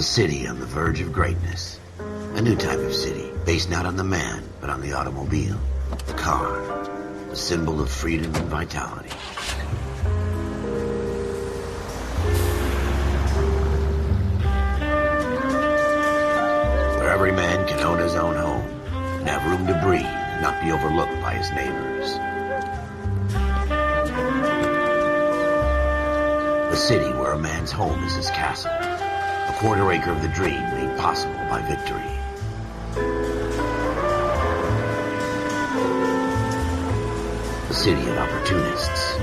city on the verge of greatness. A new type of city, based not on the man, but on the automobile. The car. The symbol of freedom and vitality. Where every man can own his own home, and have room to breathe, and not be overlooked by his neighbors. A city where a man's home is his castle. A quarter acre of the dream made possible by victory. A city of opportunists.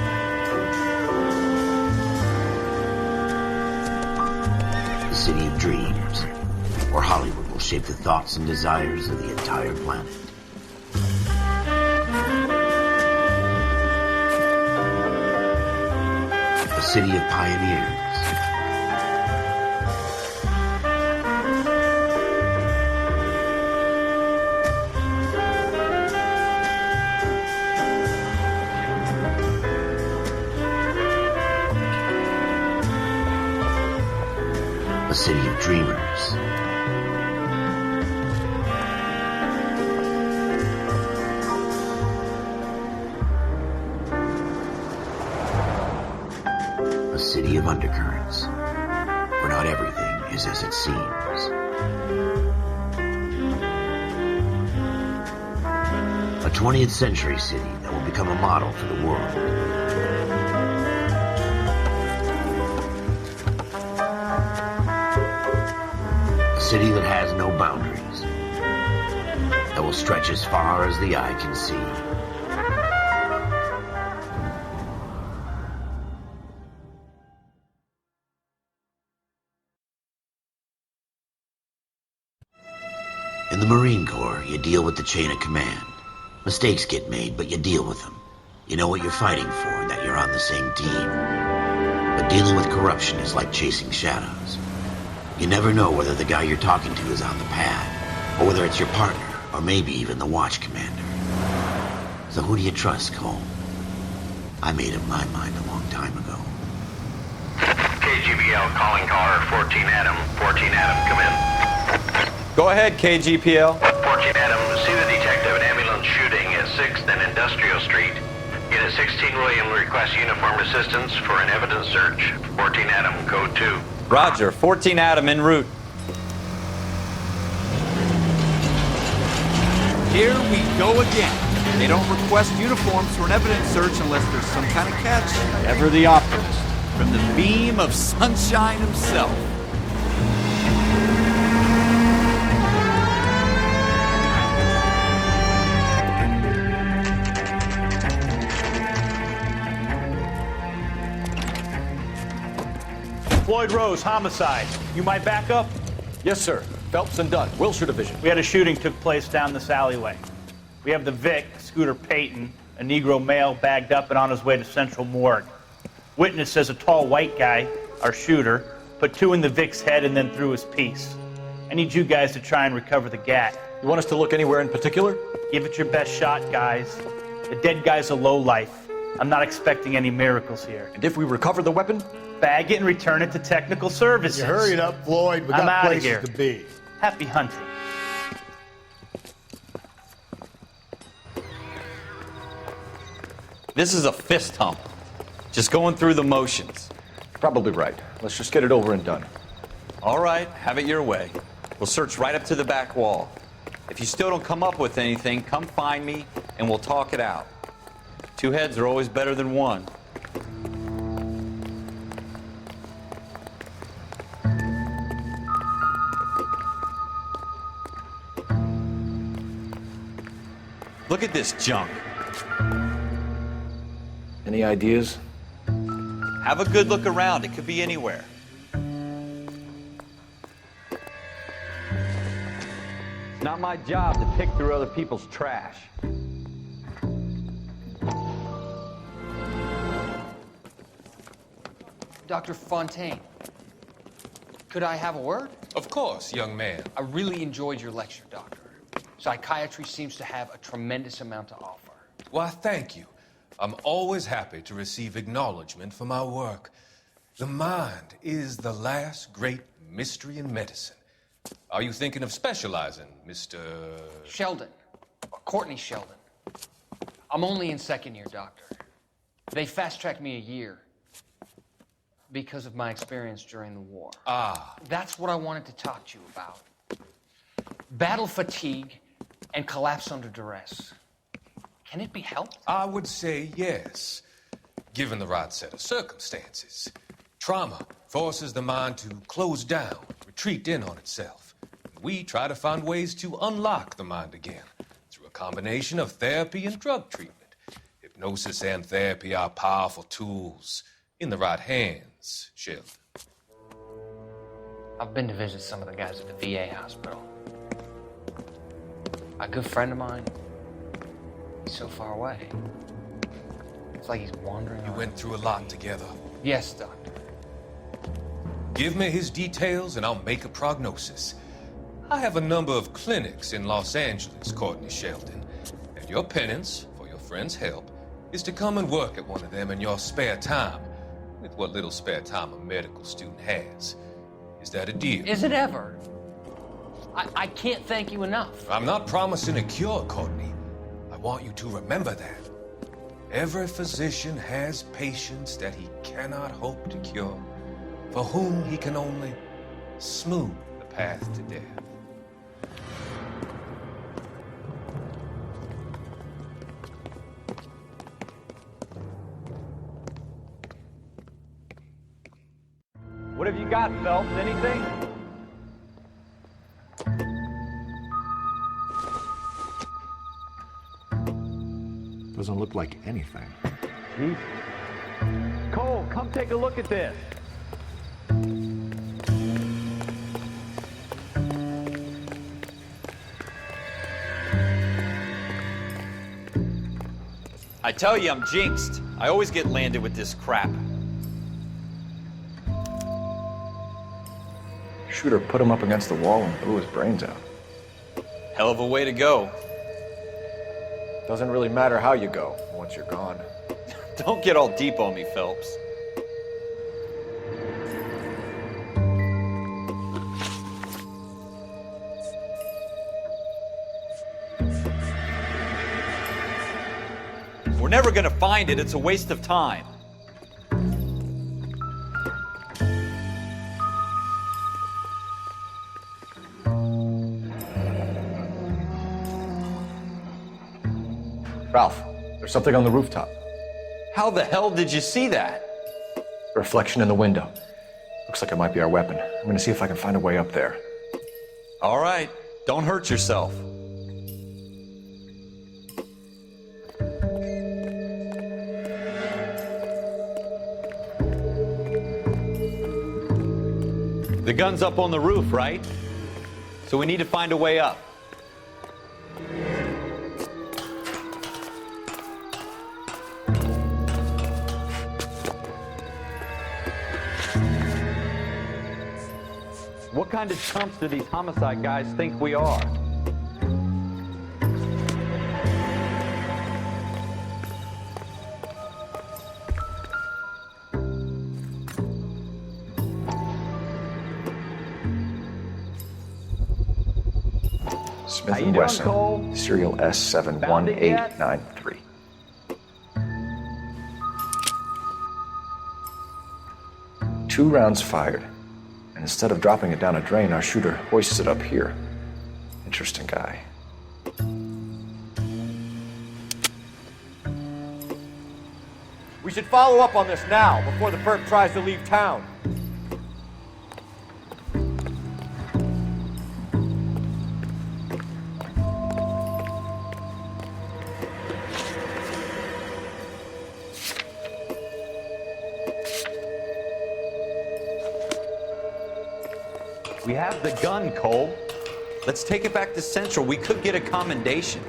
A city of dreams, where Hollywood will shape the thoughts and desires of the entire planet. A city of pioneers. A city of dreamers. A city of undercurrents, where not everything is as it seems. A 20th century city that will become a model for the world. A city that has no boundaries, that will stretch as far as the eye can see. In the Marine Corps, you deal with the chain of command. Mistakes get made, but you deal with them. You know what you're fighting for and that you're on the same team. But dealing with corruption is like chasing shadows. You never know whether the guy you're talking to is on the pad, or whether it's your partner, or maybe even the watch commander. So who do you trust, Cole? I made up my mind a long time ago. KGBL calling caller 14 Adam. 14 Adam, come in. Go ahead, KGPL. 14 Adam, see the detective an ambulance shooting at 6th and Industrial Street. Unit 16 William requests uniformed assistance for an evidence search. 14 Adam, code 2. Roger, 14 Adam en route. Here we go again. They don't request uniforms for an evidence search unless there's some kind of catch. Ever the optimist. From the beam of sunshine himself. Floyd Rose, homicide. You might back up? Yes, sir. Phelps and Dunn, Wilshire Division. We had a shooting took place down this alleyway. We have the Vic, Scooter Payton, a Negro male bagged up and on his way to Central Morgue. Witness says a tall white guy, our shooter, put 2 in the Vic's head and then threw his piece. I need you guys to try and recover the gat. You want us to look anywhere in particular? Give it your best shot, guys. The dead guy's a lowlife. I'm not expecting any miracles here. And if we recover the weapon? Bag it and return it to technical services. You hurry it up, Floyd. We I'm got outta places here. to be. Happy hunting. This is a fist hump. Just going through the motions. Probably right. Let's just get it over and done. All right, have it your way. We'll search right up to the back wall. If you still don't come up with anything, come find me and we'll talk it out. 2 heads are always better than 1. Look at this junk. Any ideas? Have a good look around. It could be anywhere. It's not my job to pick through other people's trash. Dr. Fontaine, could I have a word? Of course, young man. I really enjoyed your lecture, Doctor. Psychiatry seems to have a tremendous amount to offer. Why, thank you. I'm always happy to receive acknowledgement for my work. The mind is the last great mystery in medicine. Are you thinking of specializing, Mr. Sheldon. Or Courtney Sheldon. I'm only in second year, Doctor. They fast-tracked me a year because of my experience during the war. Ah. That's what I wanted to talk to you about. Battle fatigue and collapse under duress. Can it be helped? I would say yes, given the right set of circumstances. Trauma forces the mind to close down, retreat in on itself. We try to find ways to unlock the mind again through a combination of therapy and drug treatment. Hypnosis and therapy are powerful tools in the right hands, Sheldon. I've been to visit some of the guys at the VA hospital. A good friend of mine, he's so far away. It's like he's wandering You around. went through a lot together. Yes, Doctor. Give me his details and I'll make a prognosis. I have a number of clinics in Los Angeles, Courtney Sheldon, and your penance, for your friend's help, is to come and work at one of them in your spare time, with what little spare time a medical student has. Is that a deal? Is it ever? I can't thank you enough. I'm not promising a cure, Courtney. I want you to remember that. Every physician has patients that he cannot hope to cure, for whom he can only smooth the path to death. What have you got, Phelps? Anything? Doesn't look like anything. Jeez. Cole, come take a look at this. I tell you, I'm jinxed. I always get landed with this crap. Shooter put him up against the wall and blew his brains out. Hell of a way to go. Doesn't really matter how you go once you're gone. Don't get all deep on me, Phelps. We're never gonna find it. It's a waste of time. Ralph, there's something on the rooftop. How the hell did you see that? A reflection in the window. Looks like it might be our weapon. I'm gonna see if I can find a way up there. All right, don't hurt yourself. The gun's up on the roof, right? So we need to find a way up. What kind of chumps do these homicide guys think we are? Smith & Wesson, serial S71893. Two rounds fired. And instead of dropping it down a drain, our shooter hoists it up here. Interesting guy. We should follow up on this now, before the perp tries to leave town. We have the gun, Cole. Let's take it back to Central. We could get a commendation.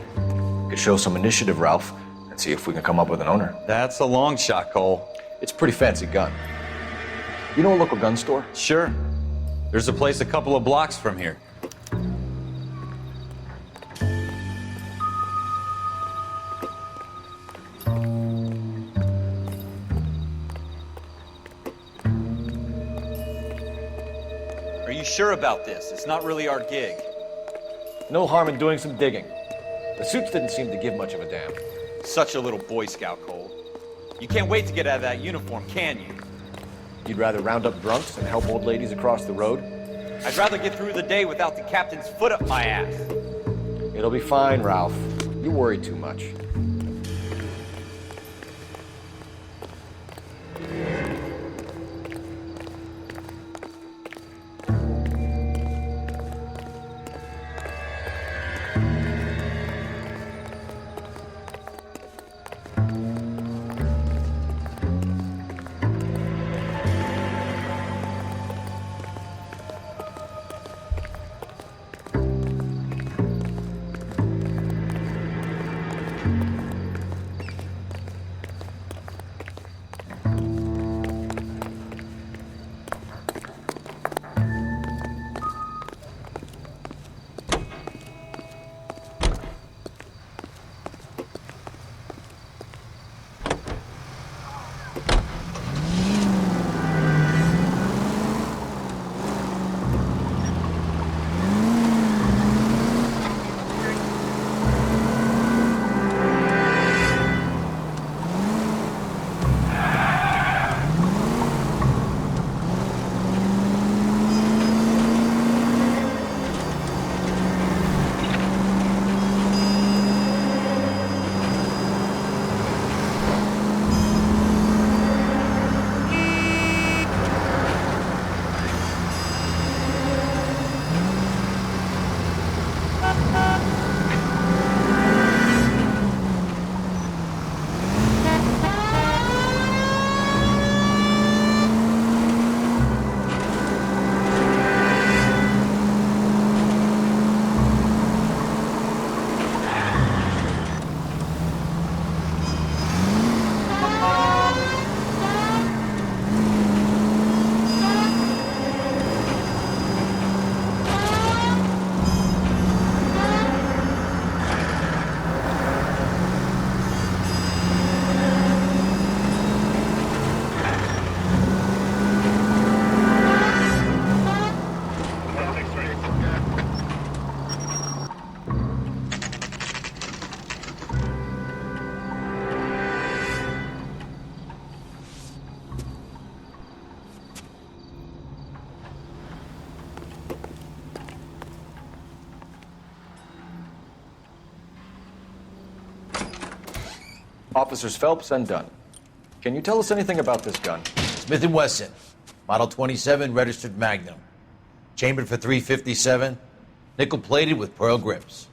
Could show some initiative, Ralph, and see if we can come up with an owner. That's a long shot, Cole. It's a pretty fancy gun. You know a local gun store? Sure. There's a place a couple of blocks from here. Are sure about this? It's not really our gig. No harm in doing some digging. The suits didn't seem to give much of a damn. Such a little Boy Scout, Cole. You can't wait to get out of that uniform, can you? You'd rather round up drunks and help old ladies across the road? I'd rather get through the day without the captain's foot up my ass. It'll be fine, Ralph. You worry too much. Officers Phelps and Dunn. Can you tell us anything about this gun? Smith & Wesson, Model 27, registered Magnum. Chambered for .357, nickel-plated with pearl grips.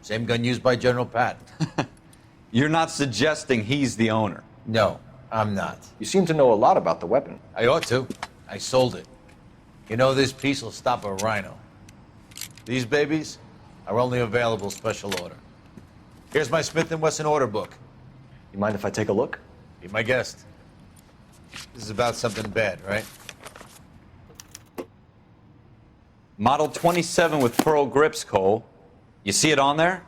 Same gun used by General Patton. You're not suggesting he's the owner? No, I'm not. You seem to know a lot about the weapon. I ought to. I sold it. You know, this piece will stop a rhino. These babies are only available special order. Here's my Smith & Wesson order book. You mind if I take a look? Be my guest. This is about something bad, right? Model 27 with pearl grips, Cole. You see it on there?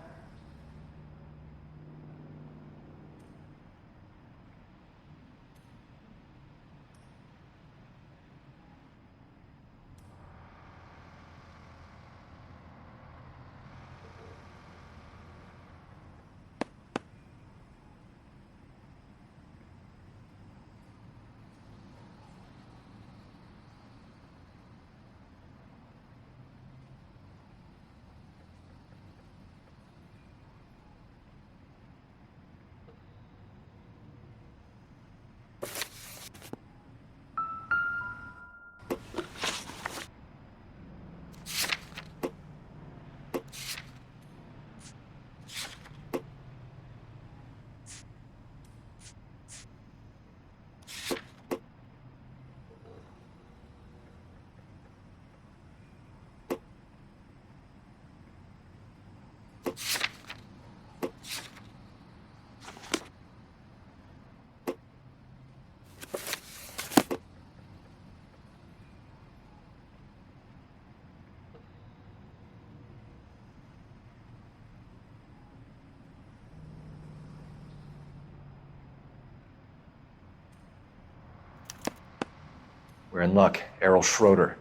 We're in luck. Errol Schroeder.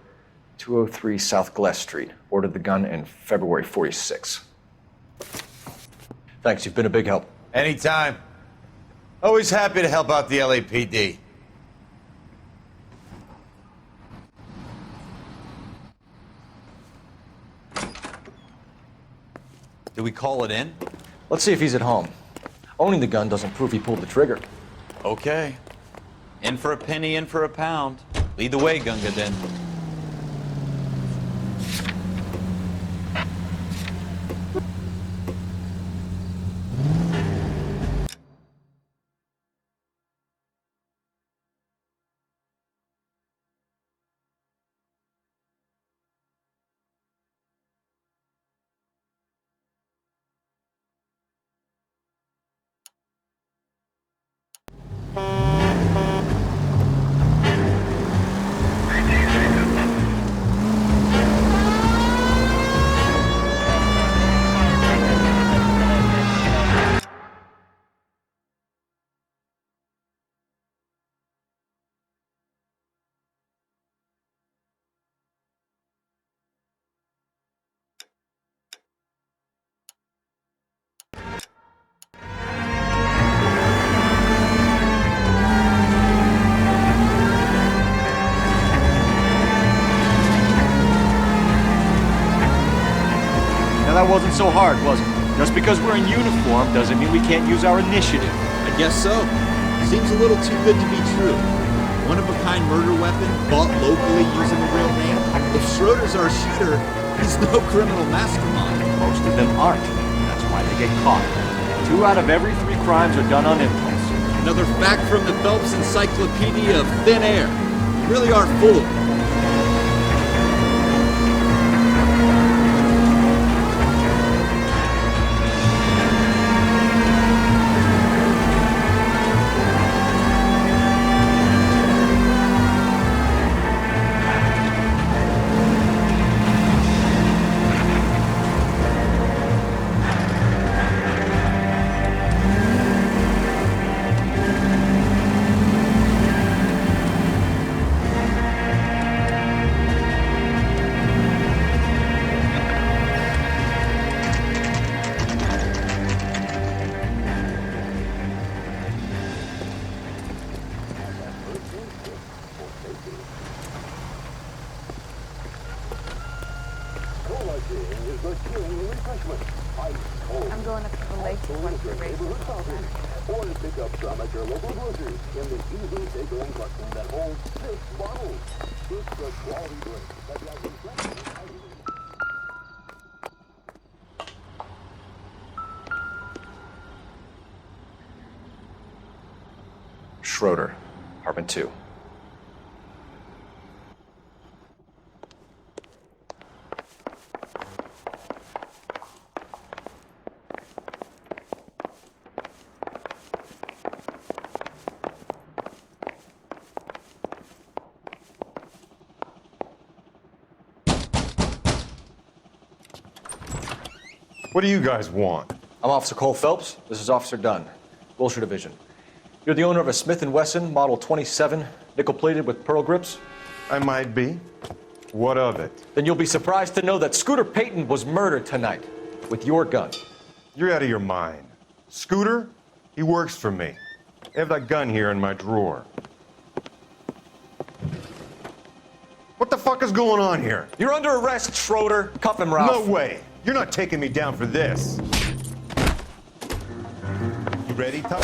203 South Glass Street. Ordered the gun in February 46. Thanks, you've been a big help. Anytime. Always happy to help out the LAPD. Do we call it in? Let's see if he's at home. Owning the gun doesn't prove he pulled the trigger. Okay. In for a penny, in for a pound. Lead the way, Gunga Din. That wasn't so hard, was it? Just because we're in uniform doesn't mean we can't use our initiative. I guess so. Seems a little too good to be true. One-of-a-kind murder weapon bought locally using a real name. If Schroeder's our shooter, he's no criminal mastermind. Most of them aren't. That's why they get caught. 2 out of every 3 crimes are done on impulse. Another fact from the Phelps Encyclopedia of Thin Air. You really are full of it. I'm going up to the lake to watch the race. Or pick up some at your local grocery in the easy take-home carton that holds 6 bottles. It's a quality drink that has been Schroeder, apartment 2. What do you guys want? I'm Officer Cole Phelps. This is Officer Dunn, Wilshire Division. You're the owner of a Smith & Wesson Model 27, nickel-plated with pearl grips? I might be. What of it? Then you'll be surprised to know that Scooter Payton was murdered tonight with your gun. You're out of your mind. Scooter? He works for me. I have that gun here in my drawer. What the fuck is going on here? You're under arrest, Schroeder. Cuff him, Ralph. No way. You're not taking me down for this. You ready, Tom?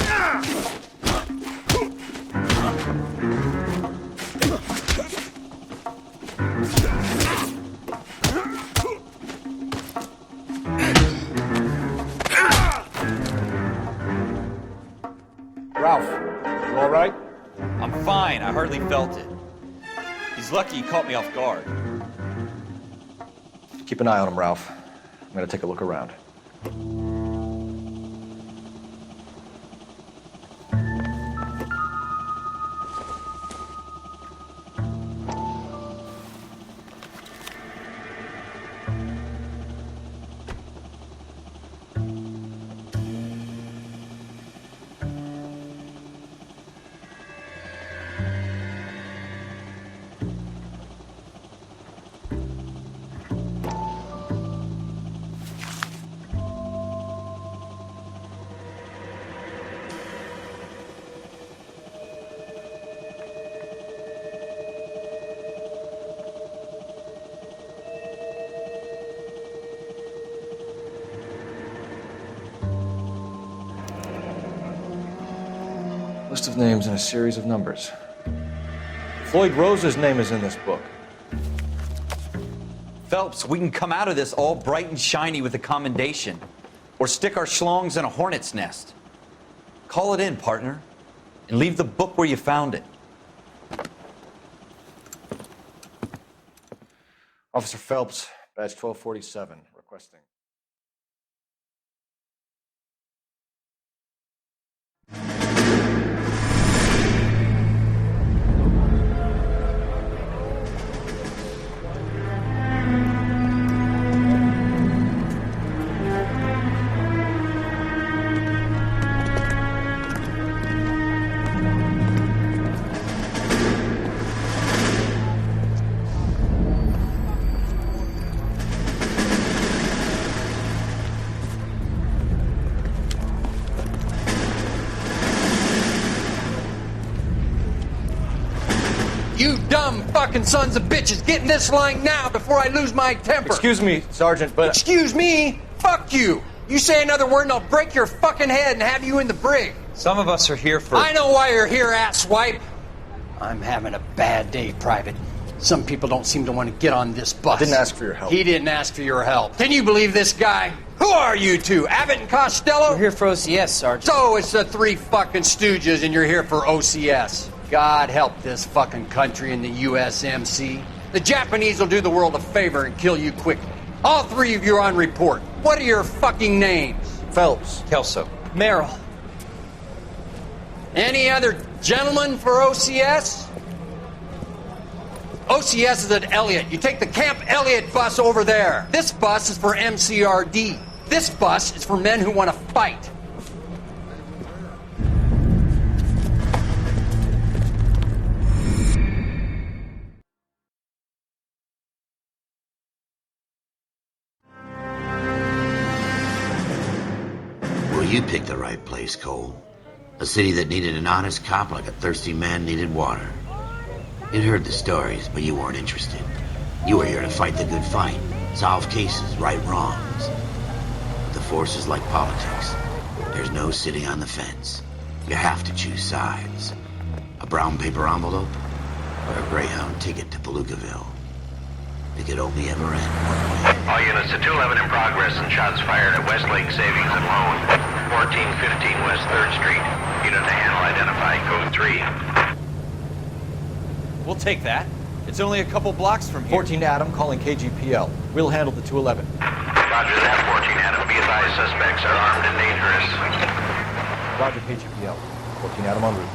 Ralph, you all right? I'm fine. I hardly felt it. He's lucky he caught me off guard. Keep an eye on him, Ralph. I'm gonna take a look around. List of names and a series of numbers. Floyd Rose's name is in this book. Phelps, we can come out of this all bright and shiny with a commendation, or stick our schlongs in a hornet's nest. Call it in, partner, and leave the book where you found it. Officer Phelps, badge 1247, requesting. You dumb fucking sons of bitches, get in this line now before I lose my temper. Excuse me, Sergeant, but... Excuse me? Fuck you. You say another word and I'll break your fucking head and have you in the brig. Some of us are here for... I know why you're here, asswipe. I'm having a bad day, Private. Some people don't seem to want to get on this bus. I didn't ask for your help. He didn't ask for your help. Can you believe this guy? Who are you two? Abbott and Costello? We're here for OCS, Sergeant. So it's the three fucking stooges and you're here for OCS. God help this fucking country and the USMC. The Japanese will do the world a favor and kill you quickly. All three of you are on report. What are your fucking names? Phelps. Kelso. Merrill. Any other gentlemen for OCS? OCS is at Elliott. You take the Camp Elliott bus over there. This bus is for MCRD. This bus is for men who want to fight. Well, you picked the right place, Cole. A city that needed an honest cop like a thirsty man needed water. You'd heard the stories, but you weren't interested. You were here to fight the good fight, solve cases, right wrongs. But the force is like politics. There's no sitting on the fence. You have to choose sides. A brown paper envelope, or a Greyhound ticket to Palookaville. It could only ever end one way. All units to 211 in progress and shots fired at Westlake Savings and Loan, 1415 West 3rd Street. Unit to handle identify, code 3. We'll take that. It's only a couple blocks from here. 14 Adam calling KGPL. We'll handle the 211. Roger that, 14 Adam. Be advised, suspects are armed and dangerous. Roger, KGPL. 14 Adam en route.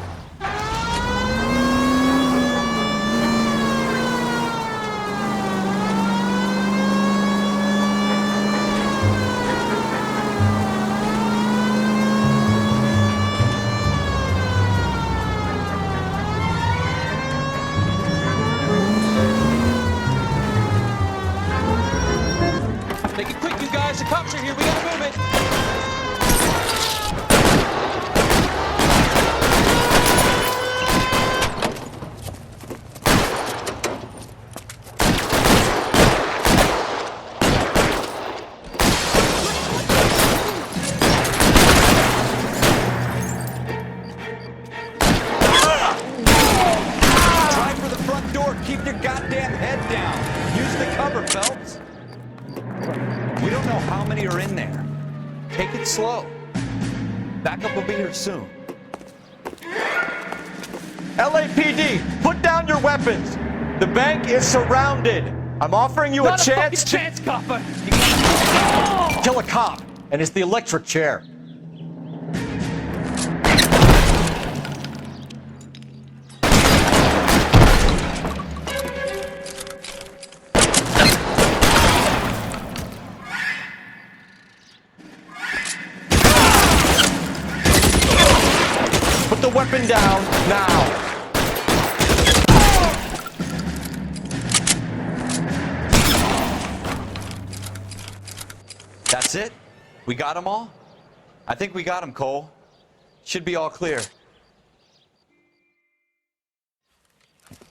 Make it quick, you guys. The cops are here. We gotta move it. Try for the front door. Keep your goddamn head down. Use the cover, Phelps. We don't know how many are in there. Take it slow. Backup will be here soon. LAPD, put down your weapons. The bank is surrounded. I'm offering you a chance to Kill a cop, and it's the electric chair. put the weapon down now. That's it? We got them all? I think we got them, Cole. Should be all clear.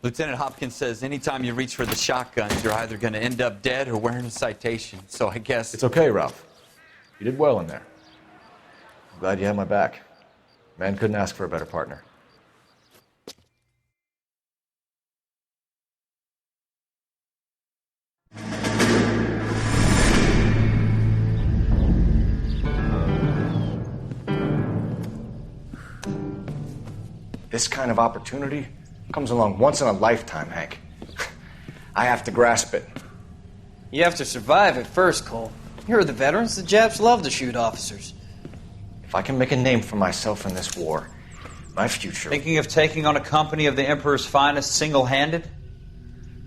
Lieutenant Hopkins says anytime you reach for the shotguns, you're either going to end up dead or wearing a citation. So I guess... It's okay, Ralph. You did well in there. I'm glad you had my back. Man couldn't ask for a better partner. This kind of opportunity comes along once in a lifetime, Hank. I have to grasp it. You have to survive it first, Cole. Here are the veterans. The Japs love to shoot officers. If I can make a name for myself in this war, my future... Thinking of taking on a company of the Emperor's finest single-handed?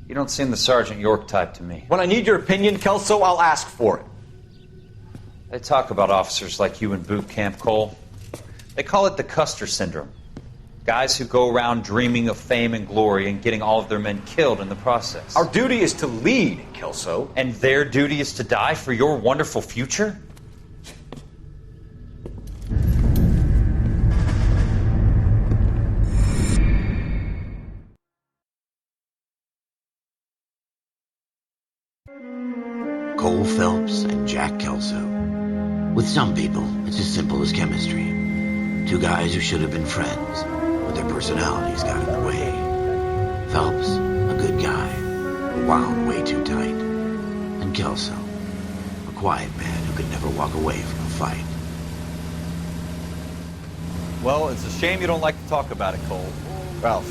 You don't seem the Sergeant York type to me. When I need your opinion, Kelso, I'll ask for it. They talk about officers like you in boot camp, Cole. They call it the Custer Syndrome. Guys who go around dreaming of fame and glory and getting all of their men killed in the process. Our duty is to lead, Kelso. And their duty is to die for your wonderful future? Cole Phelps and Jack Kelso. With some people, it's as simple as chemistry. Two guys who should have been friends, but their personalities got in the way. Phelps, a good guy, wound way too tight. And Kelso, a quiet man who could never walk away from a fight. Well, it's a shame you don't like to talk about it, Cole. Ralph,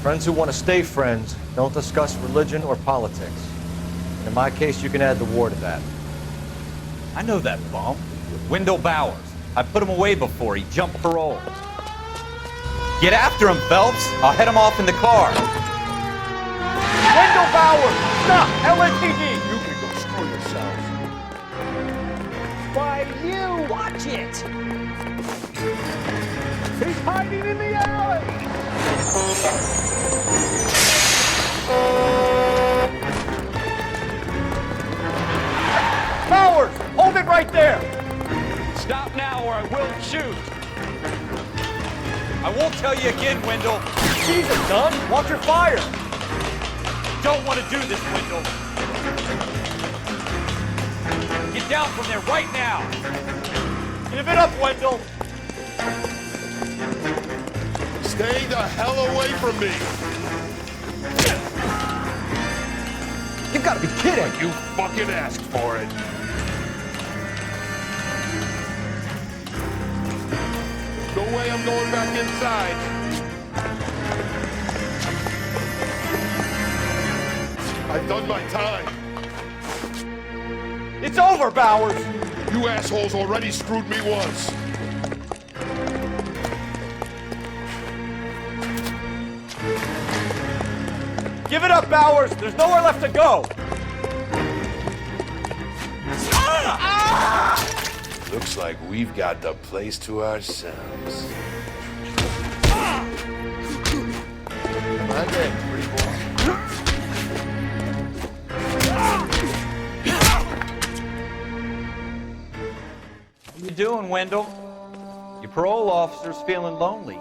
friends who want to stay friends don't discuss religion or politics. In my case, you can add the war to that. I know that bum. Wendell Bowers. I put him away before he jumped parole. Get after him, Phelps. I'll head him off in the car. Wendell Bowers! Stop! LAPD! You can go screw yourselves. By you! Watch it! He's hiding in the alley! Bowers! Hold it right there! Stop now or I will shoot. I won't tell you again, Wendell. Jesus, son! Watch your fire! Don't want to do this, Wendell. Get down from there right now. Give it up, Wendell! Stay the hell away from me! You've got to be kidding! You fucking asked for it. No way I'm going back inside. I've done my time. It's over, Bowers! You assholes already screwed me once. Give it up, Bowers! There's nowhere left to go! Looks like we've got the place to ourselves. Come on then, pretty boy. What you doing, Wendell? Your parole officer's feeling lonely.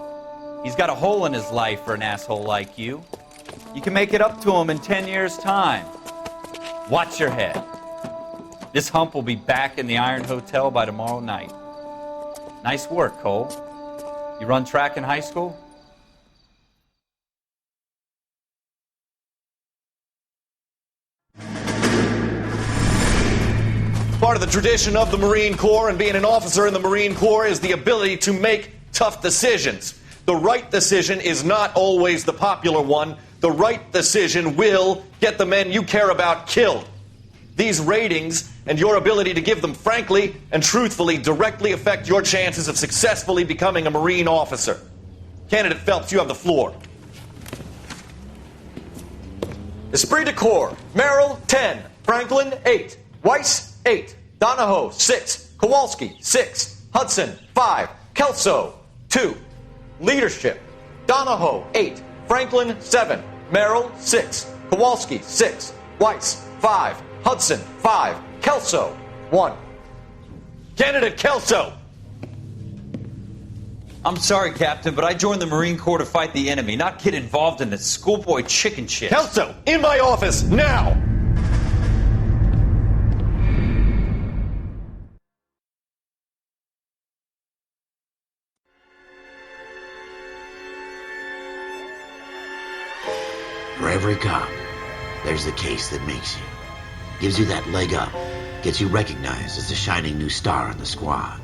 He's got a hole in his life for an asshole like you. You can make it up to him in 10 years' time. Watch your head. This hump will be back in the Iron Hotel by tomorrow night. Nice work, Cole. You run track in high school? Part of the tradition of the Marine Corps and being an officer in the Marine Corps is the ability to make tough decisions. The right decision is not always the popular one. The right decision will get the men you care about killed. These ratings and your ability to give them frankly and truthfully directly affect your chances of successfully becoming a Marine officer. Candidate Phelps, you have the floor. Esprit de Corps, Merrill, 10. Franklin, 8. Weiss, 8. Donahoe, 6. Kowalski, 6. Hudson, 5. Kelso, 2. Leadership, Donahoe, 8. Franklin, 7. Merrill, 6. Kowalski, 6. Weiss, 5. Hudson, 5. Kelso, 1. Candidate Kelso! I'm sorry, Captain, but I joined the Marine Corps to fight the enemy, not get involved in this schoolboy chicken shit. Kelso, in my office, now! For every cop, there's the case that makes you. Gives you that leg up, gets you recognized as the shining new star in the squad.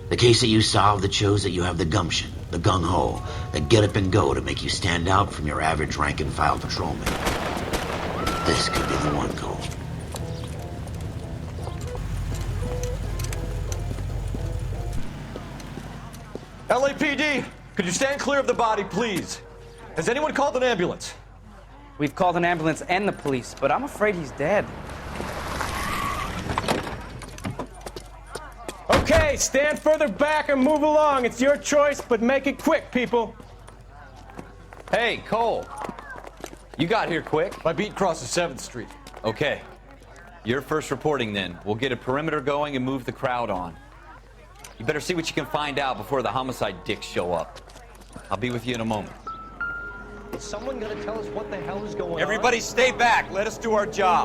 The case that you solved that shows that you have the gumption, the gung-ho, the get-up-and-go to make you stand out from your average rank-and-file patrolman. This could be the one, Cole. LAPD, could you stand clear of the body, please? Has anyone called an ambulance? We've called an ambulance and the police, but I'm afraid he's dead. Okay, stand further back and move along. It's your choice, but make it quick, people. Hey, Cole. You got here quick. My beat crosses 7th Street. Okay. You're first reporting then. We'll get a perimeter going and move the crowd on. You better see what you can find out before the homicide dicks show up. I'll be with you in a moment. Is someone gonna tell us what the hell is going on? Everybody stay back. Let us do our job.